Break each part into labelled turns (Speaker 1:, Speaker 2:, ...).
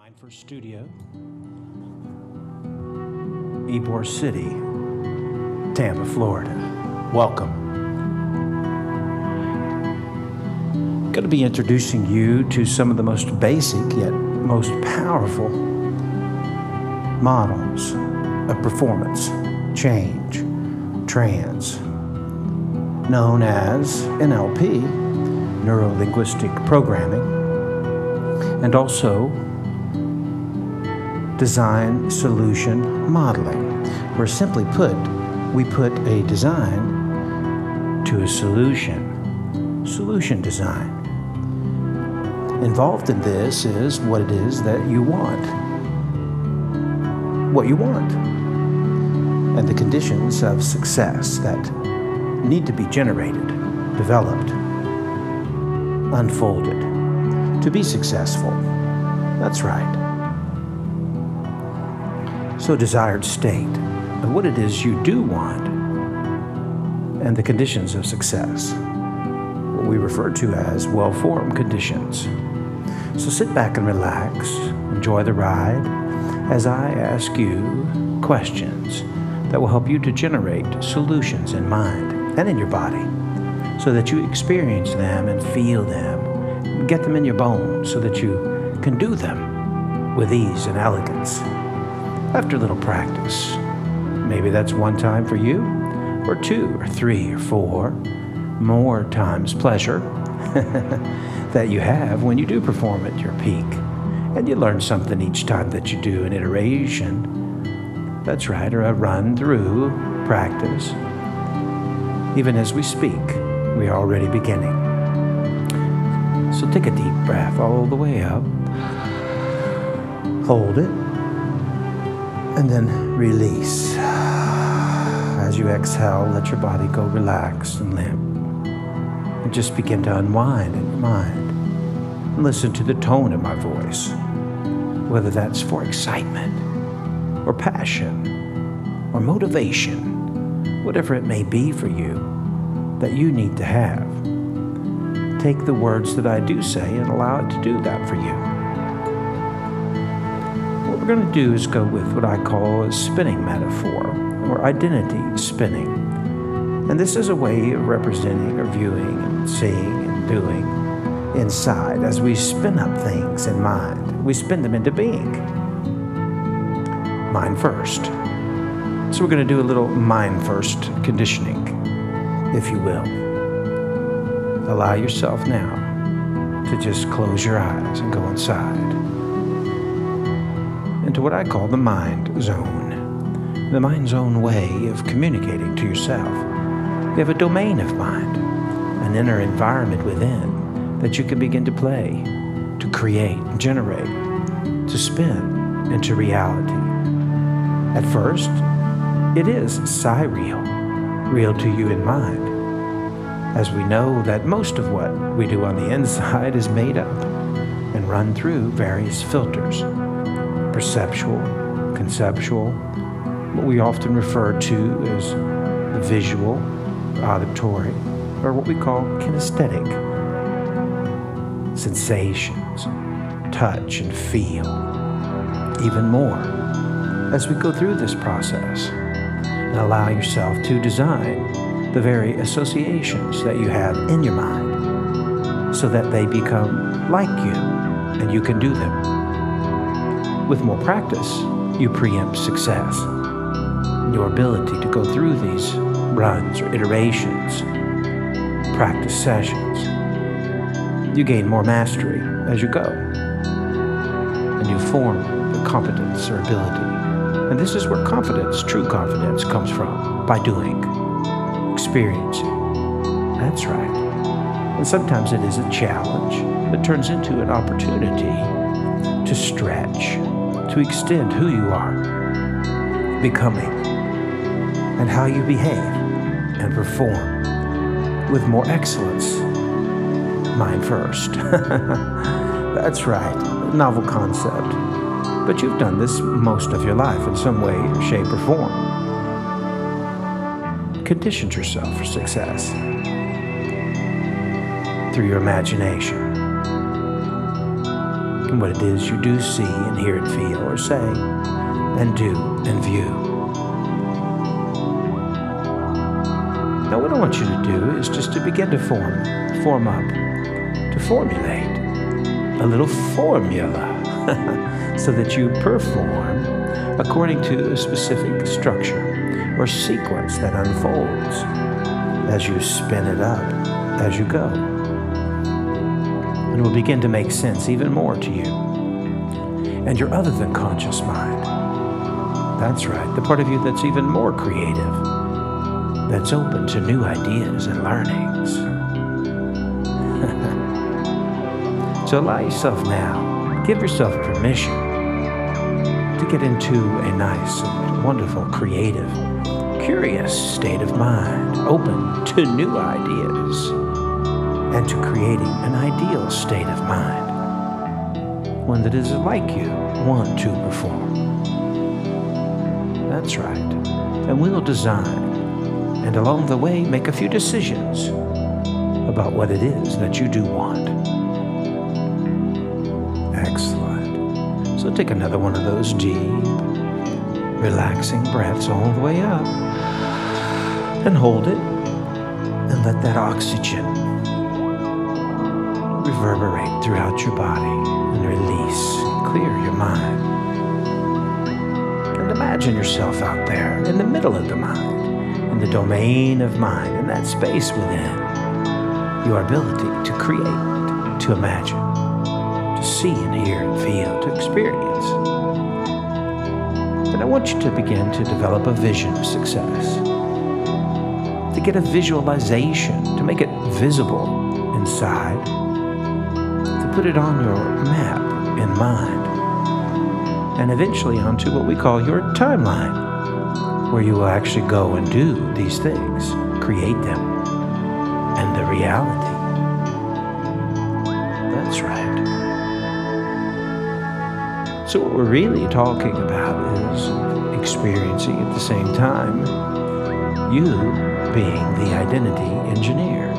Speaker 1: First studio, Ybor City, Tampa, Florida. Welcome. I'm going to be introducing you to some of the most basic yet most powerful models of performance change, trance, known as NLP, Neuro-Linguistic programming, and also design solution modeling, where simply put, we put a design to a solution design. Involved in this is what it is that you want, and the conditions of success that need to be generated, developed, unfolded to be successful. That's right. So desired state of what it is you do want and the conditions of success, what we refer to as well-formed conditions. So sit back and relax, enjoy the ride as I ask you questions that will help you to generate solutions in mind and in your body so that you experience them and feel them, get them in your bones so that you can do them with ease and elegance. After a little practice, maybe that's one time for you, or two, or three, or four, more times pleasure that you have when you do perform at your peak. And you learn something each time that you do an iteration, that's right, or a run through practice. Even as we speak, we are already beginning. So take a deep breath all the way up, hold it, and then release. As you exhale, let your body go relaxed and limp. And just begin to unwind in your mind. And listen to the tone of my voice, whether that's for excitement, or passion, or motivation, whatever it may be for you that you need to have. Take the words that I do say and allow it to do that for you. What we're going to do is go with what I call a spinning metaphor, or identity spinning. And this is a way of representing or viewing and seeing and doing inside as we spin up things in mind. We spin them into being. Mind first. So we're going to do a little mind first conditioning, if you will. Allow yourself now to just close your eyes and go inside into what I call the mind zone. The mind zone way of communicating to yourself. You have a domain of mind, an inner environment within that you can begin to play, to create, generate, to spin into reality. At first, it is psi-real, real to you in mind, as we know that most of what we do on the inside is made up and run through various filters. Perceptual, conceptual, what we often refer to as the visual, auditory, or what we call kinesthetic. Sensations, touch and feel, even more as we go through this process. And allow yourself to design the very associations that you have in your mind so that they become like you and you can do them. With more practice, you preempt success. Your ability to go through these runs or iterations, practice sessions, you gain more mastery as you go. And you form the competence or ability. And this is where confidence, true confidence, comes from, by doing, experiencing. That's right. And sometimes it is a challenge that turns into an opportunity to stretch, to extend who you are, becoming, and how you behave and perform with more excellence. Mind first. That's right, novel concept. But you've done this most of your life in some way, shape, or form. Conditioned yourself for success through your imagination. and what it is you do see and hear and feel or say and do and view. Now what I want you to do is just to begin to form up, to formulate a little formula so that you perform according to a specific structure or sequence that unfolds as you spin it up as you go. And it will begin to make sense even more to you and your other than conscious mind. That's right, the part of you that's even more creative, that's open to new ideas and learnings. So allow yourself now, give yourself permission to get into a nice and wonderful, creative, curious state of mind, open to new ideas and to creating an ideal state of mind, one that is like you want to perform. That's right. And we'll design and along the way make a few decisions about what it is that you do want. Excellent. So take another one of those deep, relaxing breaths all the way up and hold it and let that oxygen reverberate throughout your body and release, clear your mind. And imagine yourself out there in the middle of the mind, in the domain of mind, in that space within your ability to create, to imagine, to see and hear and feel, to experience. And I want you to begin to develop a vision of success, to get a visualization, to make it visible inside, to put it on your map in mind, and eventually onto what we call your timeline, where you will actually go and do these things, create them, and the reality. That's right. So what we're really talking about is experiencing at the same time you being the identity engineer,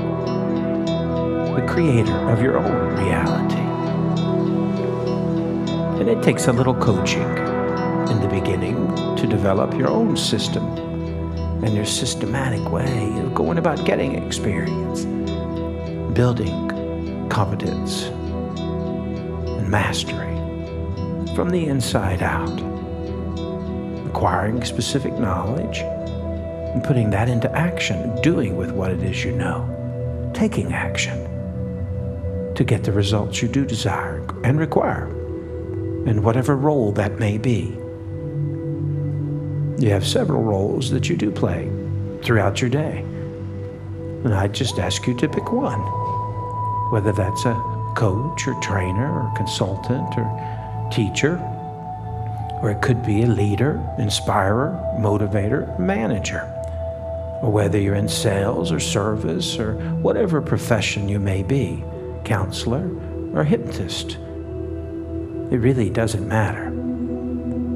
Speaker 1: the creator of your own reality. And it takes a little coaching in the beginning to develop your own system and your systematic way of going about getting experience, building competence and mastery from the inside out, acquiring specific knowledge and putting that into action, doing with what it is you know, taking action to get the results you do desire and require, in whatever role that may be. You have several roles that you do play throughout your day, and I just ask you to pick one, whether that's a coach or trainer or consultant or teacher, or it could be a leader, inspirer, motivator, manager, or whether you're in sales or service or whatever profession you may be, counselor or hypnotist. It really doesn't matter.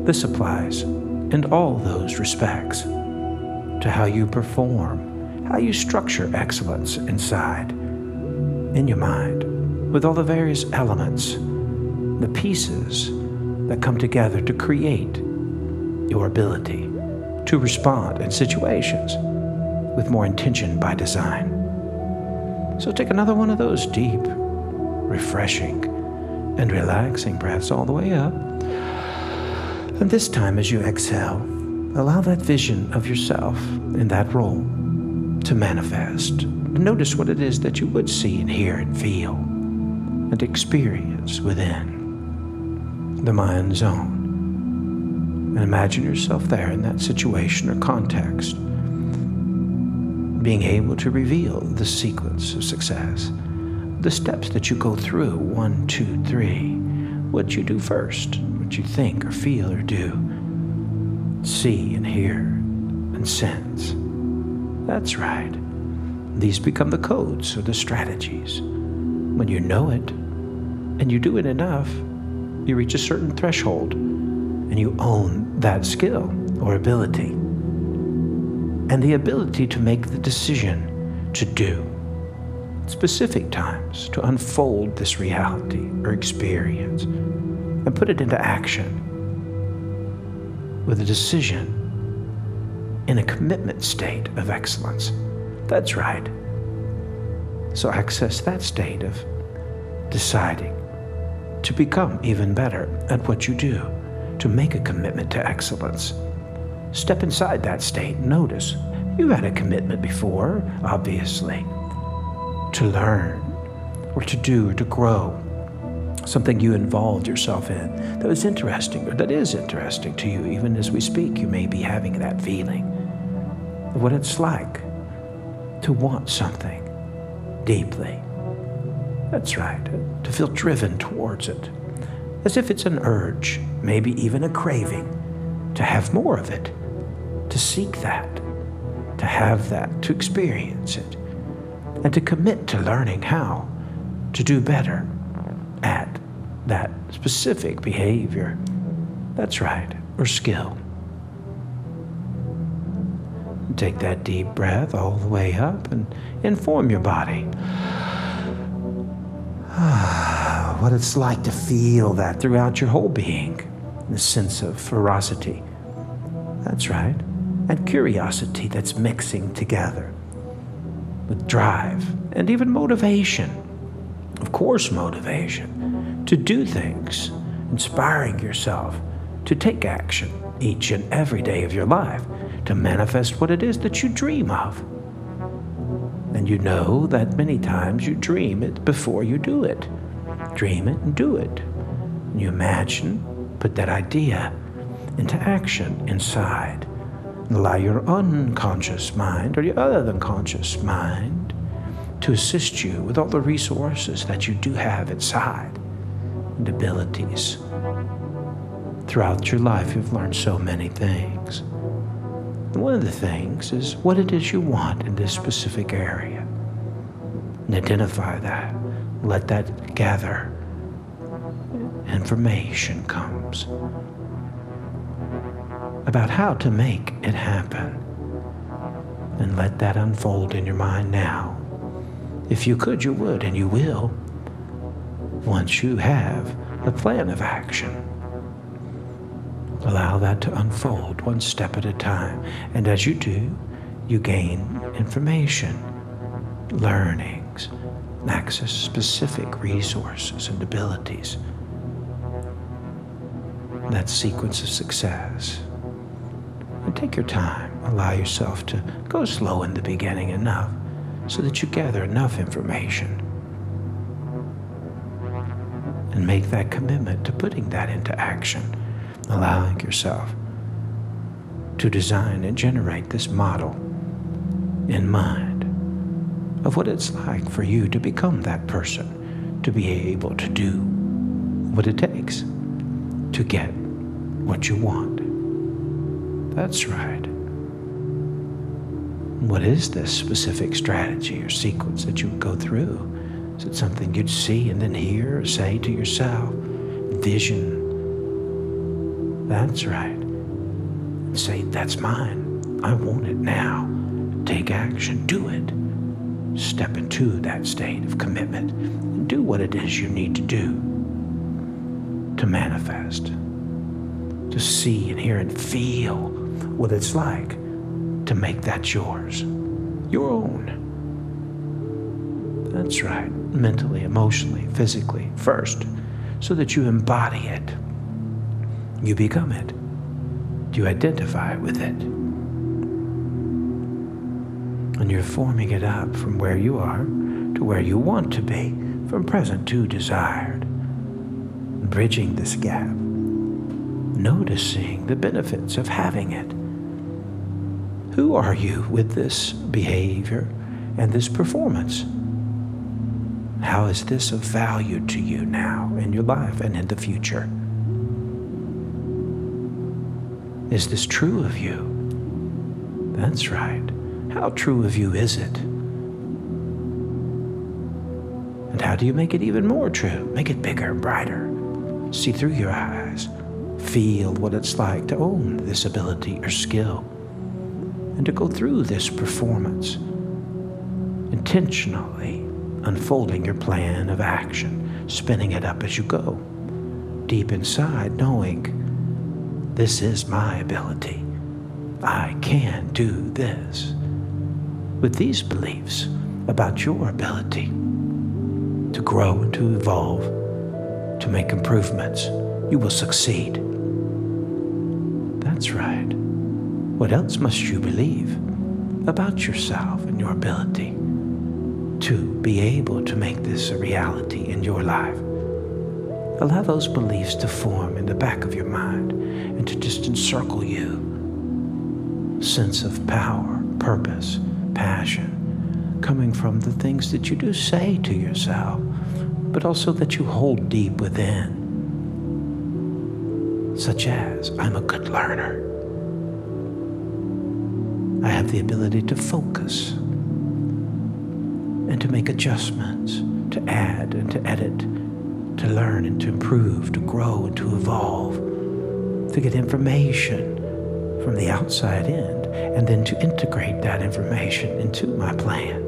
Speaker 1: This applies in all those respects to how you perform, how you structure excellence inside, in your mind, with all the various elements, the pieces that come together to create your ability to respond in situations with more intention by design. So take another one of those deep, refreshing, and relaxing breaths all the way up. And this time as you exhale, allow that vision of yourself in that role to manifest. Notice what it is that you would see and hear and feel and experience within the mind zone. And imagine yourself there in that situation or context, being able to reveal the sequence of success, the steps that you go through, 1, 2, 3, what you do first, what you think or feel or do, see and hear and sense. That's right. These become the codes or the strategies. When you know it and you do it enough, you reach a certain threshold and you own that skill or ability, and the ability to make the decision to do specific times to unfold this reality or experience and put it into action with a decision in a commitment state of excellence. That's right. So access that state of deciding to become even better at what you do, to make a commitment to excellence. Step inside that state. Notice you've had a commitment before, obviously, to learn or to do or to grow. Something you involved yourself in that was interesting or that is interesting to you. Even as we speak, you may be having that feeling of what it's like to want something deeply. That's right, to feel driven towards it, as if it's an urge, maybe even a craving, to have more of it, to seek that, to have that, to experience it, and to commit to learning how to do better at that specific behavior. That's right, or skill. Take that deep breath all the way up and inform your body what it's like to feel that throughout your whole being, the sense of ferocity. That's right, and curiosity that's mixing together with drive and even motivation. Of course, motivation to do things, inspiring yourself to take action each and every day of your life to manifest what it is that you dream of. And you know that many times you dream it before you do it. Dream it and do it. And you imagine, put that idea into action inside. And allow your unconscious mind or your other than conscious mind to assist you with all the resources that you do have inside and abilities. Throughout your life, you've learned so many things. And one of the things is what it is you want in this specific area. And identify that. Let that gather. Information comes about how to make it happen. And let that unfold in your mind now. If you could, you would, and you will, once you have a plan of action. Allow that to unfold one step at a time. And as you do, you gain information, learnings, and access specific resources and abilities. That sequence of success. And take your time. Allow yourself to go slow in the beginning enough so that you gather enough information. And make that commitment to putting that into action. Allowing yourself to design and generate this model in mind of what it's like for you to become that person, to be able to do what it takes to get what you want. That's right. What is this specific strategy or sequence that you would go through? Is it something you'd see and then hear or say to yourself? Vision. That's right. And say, that's mine. I want it now. Take action. Do it. Step into that state of commitment. And do what it is you need to do to manifest. To see and hear and feel what it's like to make that yours. Your own. That's right. Mentally, emotionally, physically, first. So that you embody it. You become it. You identify with it. And you're forming it up from where you are to where you want to be, from present to desired. Bridging this gap. Noticing the benefits of having it. Who are you with this behavior and this performance? How is this of value to you now in your life and in the future? Is this true of you? That's right. How true of you is it? And how do you make it even more true? Make it bigger and brighter. See through your eyes. Feel what it's like to own this ability or skill. And to go through this performance intentionally, unfolding your plan of action, spinning it up as you go. Deep inside, knowing this is my ability. I can do this. With these beliefs about your ability to grow and to evolve, to make improvements, you will succeed. That's right. What else must you believe about yourself and your ability to be able to make this a reality in your life? Allow those beliefs to form in the back of your mind and to just encircle you. Sense of power, purpose, passion, coming from the things that you do say to yourself, but also that you hold deep within. Such as, I'm a good learner. I have the ability to focus and to make adjustments, to add and to edit, to learn and to improve, to grow and to evolve, to get information from the outside in, and then to integrate that information into my plan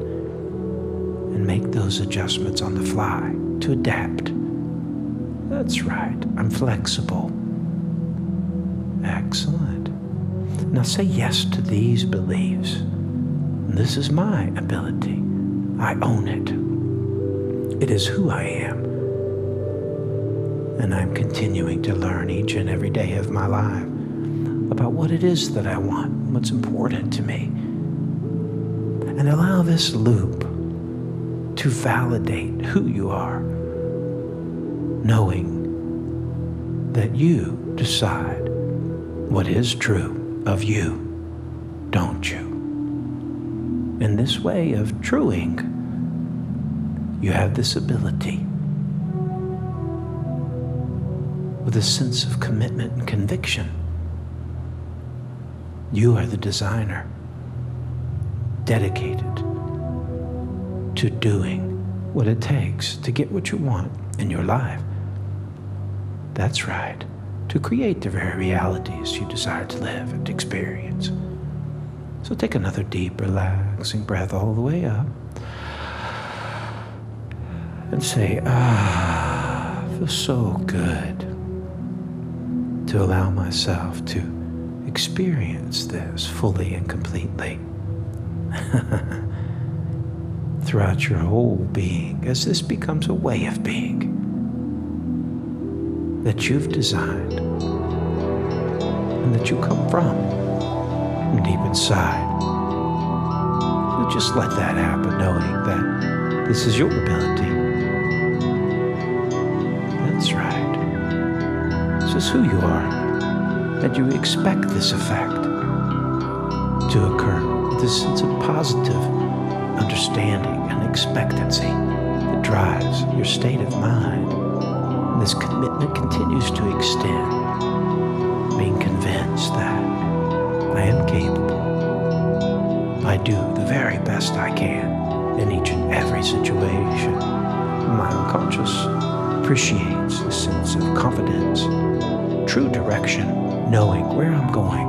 Speaker 1: and make those adjustments on the fly, to adapt. That's right, I'm flexible. Excellent. Now say yes to these beliefs. This is my ability. I own it. It is who I am. And I'm continuing to learn each and every day of my life about what it is that I want, what's important to me. And allow this loop to validate who you are, knowing that you decide what is true of you, don't you? In this way of truing, you have this ability with a sense of commitment and conviction. You are the designer, dedicated to doing what it takes to get what you want in your life. That's right, to create the very realities you desire to live and experience. So take another deep, relaxing breath all the way up and say, feels so good to allow myself to experience this fully and completely throughout your whole being, as this becomes a way of being that you've designed and that you come from deep inside. So just let that happen, knowing that this is your ability. That's right. This is who you are. And you expect this effect to occur with a sense of positive understanding and expectancy that drives your state of mind. And this commitment continues to extend, being convinced that I am capable. I do the very best I can in each and every situation. My unconscious appreciates a sense of confidence, true direction, knowing where I'm going,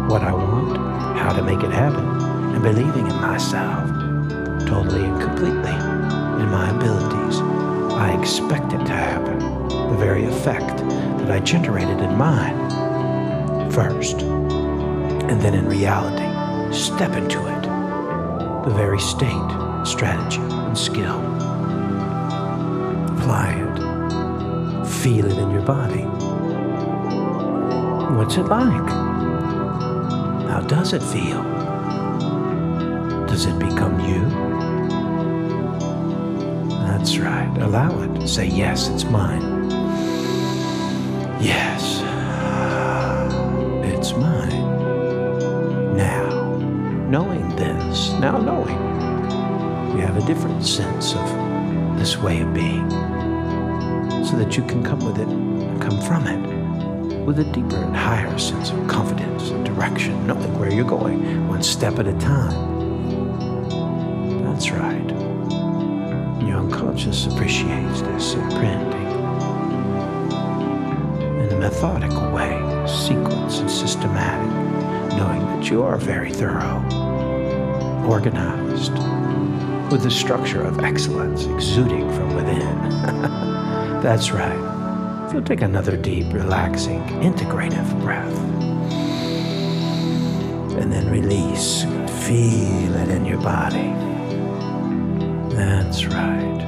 Speaker 1: what I want, how to make it happen, and believing in myself, totally and completely, in my abilities. I expect it to happen, the very effect that I generated in mind first, and then in reality, step into it, the very state, strategy, and skill. Apply it, feel it in your body. What's it like? How does it feel? Does it become you? That's right. Allow it. Say, yes, it's mine. Yes, it's mine. Now, knowing this, you have a different sense of this way of being, so that you can come with it and come from it with a deeper and higher sense of confidence and direction, knowing where you're going, one step at a time. That's right. Your unconscious appreciates this imprinting in a methodical way, sequence and systematic, knowing that you are very thorough, organized, with the structure of excellence exuding from within. That's right. So take another deep, relaxing, integrative breath. And then release. Feel it in your body. That's right.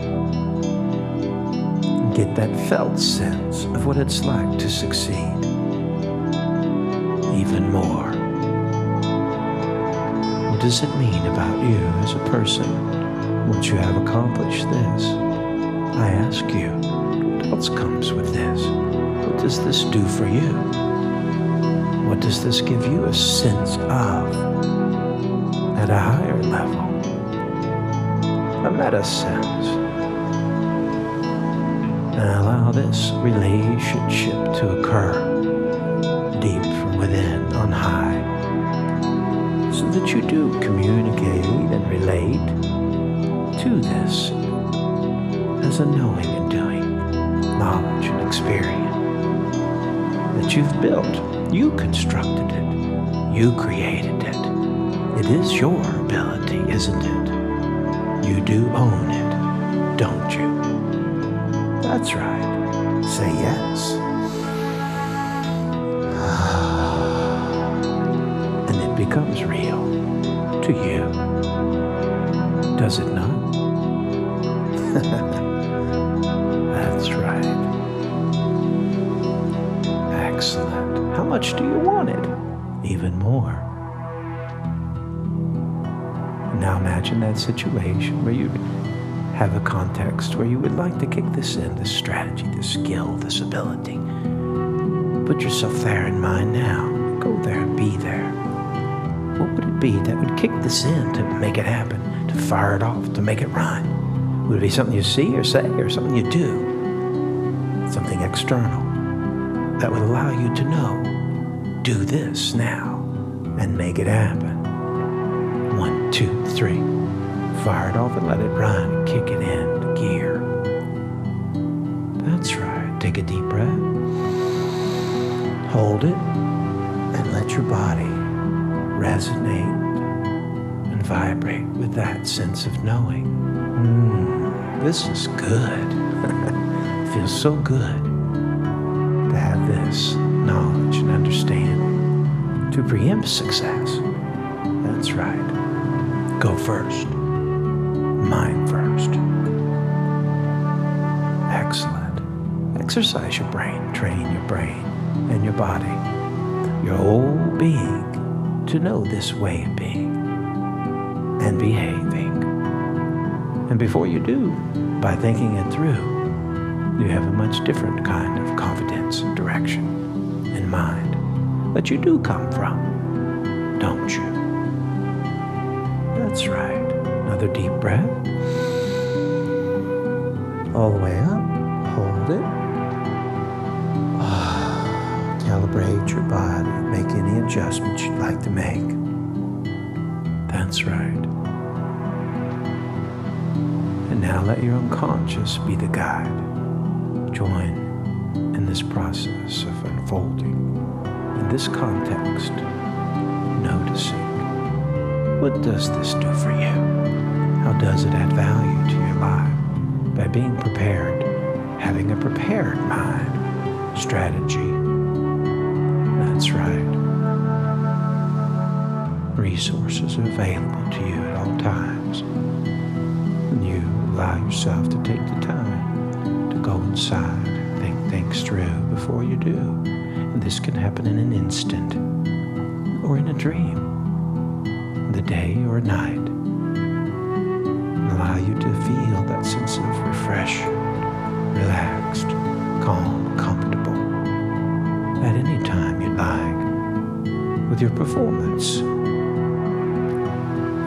Speaker 1: Get that felt sense of what it's like to succeed. Even more. What does it mean about you as a person once you have accomplished this? I ask you, what else comes with this? What does this do for you? What does this give you a sense of at a higher level? A meta sense. And allow this relationship to occur deep from within on high, so that you do communicate and relate to this as a knowing and doing, knowledge and experience that you've built. You constructed it. You created it. It is your ability, isn't it? You do own it, don't you? That's right. Say yes. And it becomes real to you. Does it not? That's right. Excellent. How much do you want it? Even more. Now imagine that situation where you have a context where you would like to kick this in, this strategy, this skill, this ability. Put yourself there in mind now. Go there and be there. What would it be that would kick this in to make it happen, to fire it off, to make it run? Would it be something you see or say or something you do? Something external that would allow you to know, do this now and make it happen. 1, 2, 3. Fire it off and let it run and kick it into gear. That's right. Take a deep breath. Hold it and let your body resonate and vibrate with that sense of knowing. This is good. It feels so good to have this knowledge and understanding to preempt success. That's right. Go first. Mind first. Excellent. Exercise your brain. Train your brain and your body, your whole being, to know this way of being and behaving. And before you do, by thinking it through, you have a much different kind of confidence and direction in mind that you do come from, don't you? That's right. Another deep breath. All the way up. Hold it. Calibrate your body. Make any adjustments you'd like to make. That's right. And now let your unconscious be the guide. Join in this process of unfolding. In this context, noticing. What does this do for you? How does it add value to your life? By being prepared, having a prepared mind, strategy. That's right. Resources are available to you at all times. And you allow yourself to take the time to go inside, think things through before you do. And this can happen in an instant or in a dream, the day or night. And allow you to feel that sense of refreshed, relaxed, calm, comfortable at any time you'd like with your performance.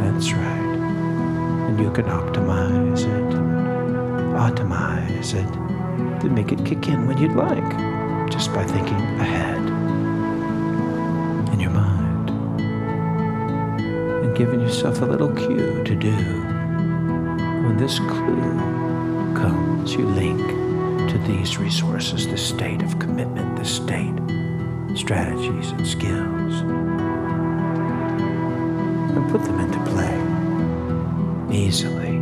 Speaker 1: That's right. And you can optimize it, atomize it, to make it kick in when you'd like, just by thinking ahead in your mind and giving yourself a little cue to do. When this clue comes, you link to these resources, this state of commitment, this state, strategies and skills, and put them into play easily.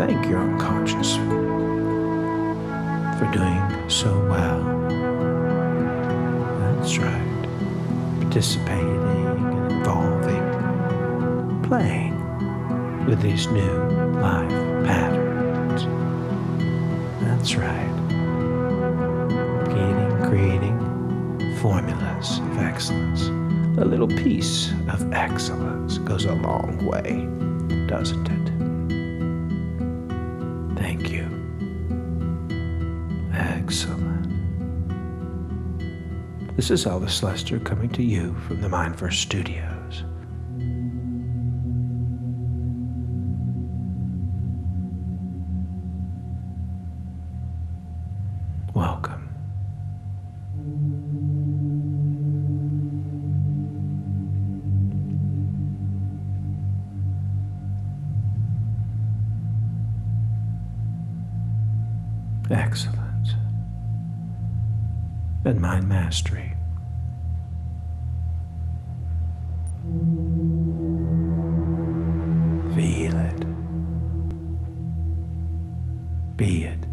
Speaker 1: thank your unconscious for doing so well. That's right. Participating and involving, playing with these new life patterns. That's right. Creating formulas of excellence. A little piece of excellence goes a long way, doesn't it? Thank you. Excellent. This is Elvis Lester coming to you from the Mind First Studios. Welcome. Excellent. And mind mastery. Feel it. Be it.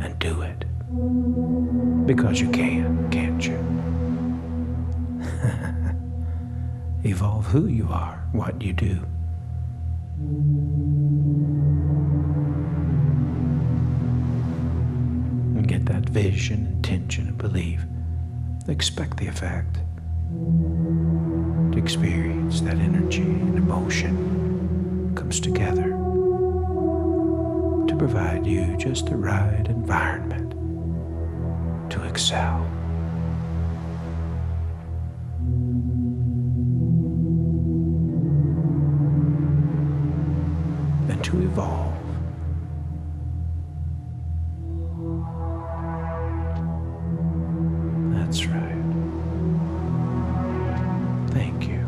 Speaker 1: And do it. Because you can, can't you? Evolve who you are, what you do. And get that vision, intention, and belief. Expect the effect. To experience that energy and emotion comes together to provide you just the right environment to excel. And to evolve. That's right. Thank you.